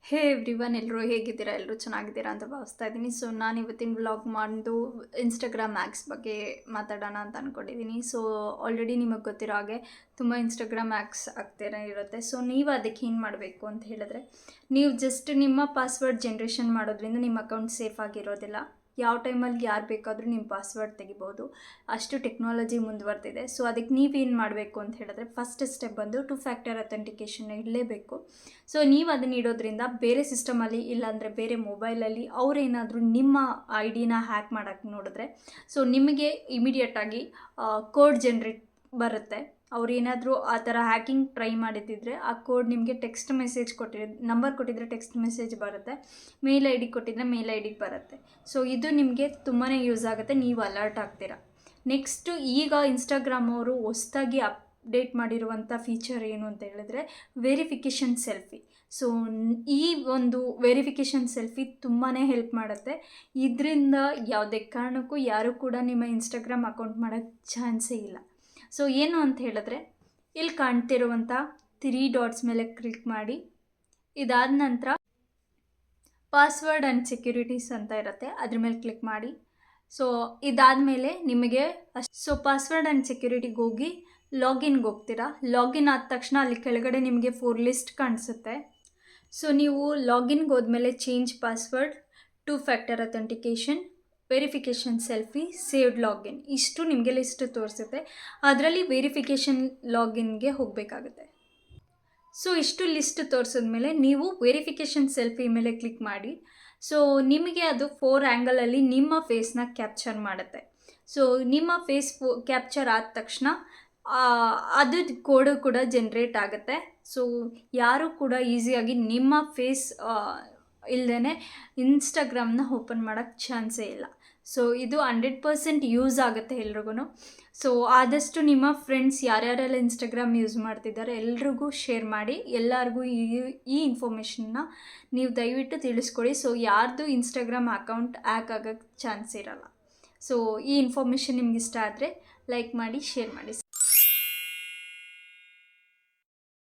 ಹೇ everyone, ಎಲ್ಲರೂ ಹೇಗಿದ್ದೀರಾ? ಎಲ್ಲರೂ ಚೆನ್ನಾಗಿದ್ದೀರಾ ಅಂತ ಭಾವಿಸ್ತಾ ಇದ್ದೀನಿ. ಸೊ ನಾನು ಇವತ್ತಿನ ವ್ಲಾಗ್ ಮಾಡಿದ್ದು ಇನ್ಸ್ಟಾಗ್ರಾಮ್ ಆ್ಯಕ್ಸ್ ಬಗ್ಗೆ ಮಾತಾಡೋಣ ಅಂತ ಅಂದ್ಕೊಂಡಿದ್ದೀನಿ. ಸೊ ಆಲ್ರೆಡಿ ನಿಮಗೆ ಗೊತ್ತಿರೋ ಹಾಗೆ ತುಂಬ ಇನ್ಸ್ಟಾಗ್ರಾಮ್ ಆ್ಯಕ್ಸ್ ಆಗ್ತಾನೆ ಇರುತ್ತೆ. ಸೊ ನೀವು ಅದಕ್ಕೆ ಏನು ಮಾಡಬೇಕು ಅಂತ ಹೇಳಿದ್ರೆ, ನೀವು ಜಸ್ಟ್ ನಿಮ್ಮ ಪಾಸ್ವರ್ಡ್ ಜನ್ರೇಷನ್ ಮಾಡೋದ್ರಿಂದ ನಿಮ್ಮ ಅಕೌಂಟ್ ಸೇಫ್ ಆಗಿರೋದಿಲ್ಲ. ಯಾವ ಟೈಮಲ್ಲಿ ಯಾರು ಬೇಕಾದರೂ ನಿಮ್ಮ ಪಾಸ್ವರ್ಡ್ ತೆಗಿಬೋದು, ಅಷ್ಟು ಟೆಕ್ನಾಲಜಿ ಮುಂದುವರೆದಿದೆ. ಸೊ ಅದಕ್ಕೆ ನೀವೇನು ಮಾಡಬೇಕು ಅಂತ ಹೇಳಿದ್ರೆ, ಫಸ್ಟ್ ಸ್ಟೆಪ್ ಬಂದು 2 ಫ್ಯಾಕ್ಟರ್ ಅಥೆಂಟಿಕೇಷನ್ ಇಡಲೇಬೇಕು. ಸೊ ನೀವು ಅದನ್ನು ಇಡೋದ್ರಿಂದ ಬೇರೆ ಸಿಸ್ಟಮಲ್ಲಿ, ಇಲ್ಲಾಂದರೆ ಬೇರೆ ಮೊಬೈಲಲ್ಲಿ ಅವರೇನಾದರೂ ನಿಮ್ಮ ಐ ಡಿನ ಹ್ಯಾಕ್ ಮಾಡೋಕ್ಕೆ ನೋಡಿದ್ರೆ, ಸೊ ನಿಮಗೆ ಇಮಿಡಿಯೇಟಾಗಿ ಕೋಡ್ ಜನ್ರೇಟ್ ಬರುತ್ತೆ. ಅವ್ರು ಏನಾದರೂ ಆ ಥರ ಹ್ಯಾಕಿಂಗ್ ಟ್ರೈ ಮಾಡಿದ್ದಿದ್ರೆ ಆ ಕೋಡ್ ನಿಮಗೆ ಟೆಕ್ಸ್ಟ್ ಮೆಸೇಜ್ ನಂಬರ್ ಕೊಟ್ಟಿದ್ರೆ ಟೆಕ್ಸ್ಟ್ ಮೆಸೇಜ್ ಬರುತ್ತೆ, ಮೇಲ್ ಐ ಡಿ ಕೊಟ್ಟಿದ್ರೆ ಮೇಲ್ ಐ ಡಿಗೆ ಬರುತ್ತೆ. ಸೊ ಇದು ನಿಮಗೆ ತುಂಬಾ ಯೂಸ್ ಆಗುತ್ತೆ, ನೀವು ಅಲರ್ಟ್ ಆಗ್ತೀರಾ. ನೆಕ್ಸ್ಟು ಈಗ ಇನ್ಸ್ಟಾಗ್ರಾಮ್ ಅವರು ಹೊಸ್ದಾಗಿ ಅಪ್ಡೇಟ್ ಮಾಡಿರುವಂಥ ಫೀಚರ್ ಏನು ಅಂತ ಹೇಳಿದ್ರೆ ವೆರಿಫಿಕೇಷನ್ ಸೆಲ್ಫಿ. ಸೊ ಈ ಒಂದು ವೆರಿಫಿಕೇಷನ್ ಸೆಲ್ಫಿ ತುಂಬಾ ಹೆಲ್ಪ್ ಮಾಡುತ್ತೆ. ಇದರಿಂದ ಯಾವುದೇ ಕಾರಣಕ್ಕೂ ಯಾರೂ ಕೂಡ ನಿಮ್ಮ ಇನ್ಸ್ಟಾಗ್ರಾಮ್ ಅಕೌಂಟ್ ಮಾಡೋಕ್ಕೆ ಚಾನ್ಸೇ ಇಲ್ಲ. ಸೊ ಏನು ಅಂತ ಹೇಳಿದ್ರೆ, ಇಲ್ಲಿ ಕಾಣ್ತಿರುವಂಥ 3 ಡಾಟ್ಸ್ ಮೇಲೆ ಕ್ಲಿಕ್ ಮಾಡಿ, ಇದಾದ ನಂತರ ಪಾಸ್ವರ್ಡ್ ಆ್ಯಂಡ್ ಸೆಕ್ಯೂರಿಟೀಸ್ ಅಂತ ಇರುತ್ತೆ, ಅದ್ರ ಮೇಲೆ ಕ್ಲಿಕ್ ಮಾಡಿ. ಸೊ ಇದಾದಮೇಲೆ ನಿಮಗೆ ಪಾಸ್ವರ್ಡ್ ಆ್ಯಂಡ್ ಸೆಕ್ಯೂರಿಟಿಗೆ ಹೋಗಿ ಲಾಗಿನ್ಗೆ ಹೋಗ್ತೀರಾ. ಲಾಗಿನ್ ಆದ ತಕ್ಷಣ ಅಲ್ಲಿ ಕೆಳಗಡೆ ನಿಮಗೆ 4 ಲಿಸ್ಟ್ ಕಾಣಿಸುತ್ತೆ. ಸೊ ನೀವು ಲಾಗಿನ್ಗೆ ಹೋದ್ಮೇಲೆ change password, 2 factor authentication, verification selfie, saved login, ಇಷ್ಟು ನಿಮಗೆ ಲಿಸ್ಟ್ ತೋರಿಸುತ್ತೆ. ಅದರಲ್ಲಿ ವೆರಿಫಿಕೇಷನ್ ಲಾಗಿನ್ಗೆ ಹೋಗಬೇಕಾಗುತ್ತೆ. ಸೊ ಇಷ್ಟು ಲಿಸ್ಟ್ ತೋರಿಸಿದ್ಮೇಲೆ ನೀವು ವೆರಿಫಿಕೇಷನ್ ಸೆಲ್ಫಿ ಮೇಲೆ ಕ್ಲಿಕ್ ಮಾಡಿ. ಸೊ ನಿಮಗೆ ಅದು 4 ಆ್ಯಂಗಲಲ್ಲಿ ನಿಮ್ಮ ಫೇಸ್ನ ಕ್ಯಾಪ್ಚರ್ ಮಾಡುತ್ತೆ. ಸೊ ನಿಮ್ಮ ಫೇಸ್ ಕ್ಯಾಪ್ಚರ್ ಆದ ತಕ್ಷಣ ಅದು ಕೋಡು ಕೂಡ ಜನ್ರೇಟ್ ಆಗುತ್ತೆ. ಸೊ ಯಾರೂ ಕೂಡ ಈಸಿಯಾಗಿ ನಿಮ್ಮ ಫೇಸ್ ಇಲ್ಲದೇ ಇನ್ಸ್ಟಾಗ್ರಾಮ್ನ ಓಪನ್ ಮಾಡೋಕ್ಕೆ ಚಾನ್ಸೇ ಇಲ್ಲ. ಸೊ ಇದು 100% ಯೂಸ್ ಆಗುತ್ತೆ ಎಲ್ರಿಗೂ. ಸೊ ಆದಷ್ಟು ನಿಮ್ಮ ಫ್ರೆಂಡ್ಸ್ ಯಾರ್ಯಾರೆಲ್ಲ ಇನ್ಸ್ಟಾಗ್ರಾಮ್ ಯೂಸ್ ಮಾಡ್ತಿದ್ದಾರೆ ಎಲ್ರಿಗೂ ಶೇರ್ ಮಾಡಿ, ಎಲ್ಲರಿಗೂ ಈ ಇನ್ಫಾರ್ಮೇಷನ್ನ ನೀವು ದಯವಿಟ್ಟು ತಿಳಿಸ್ಕೊಡಿ. ಸೊ ಯಾರ್ದು ಇನ್ಸ್ಟಾಗ್ರಾಮ್ ಅಕೌಂಟ್ ಹ್ಯಾಕ್ ಆಗೋಕ್ಕೆ ಚಾನ್ಸ್ ಇರಲ್ಲ. ಸೊ ಈ ಇನ್ಫಾರ್ಮೇಷನ್ ನಿಮ್ಗೆ ಇಷ್ಟ ಆದರೆ ಲೈಕ್ ಮಾಡಿ, ಶೇರ್ ಮಾಡಿ.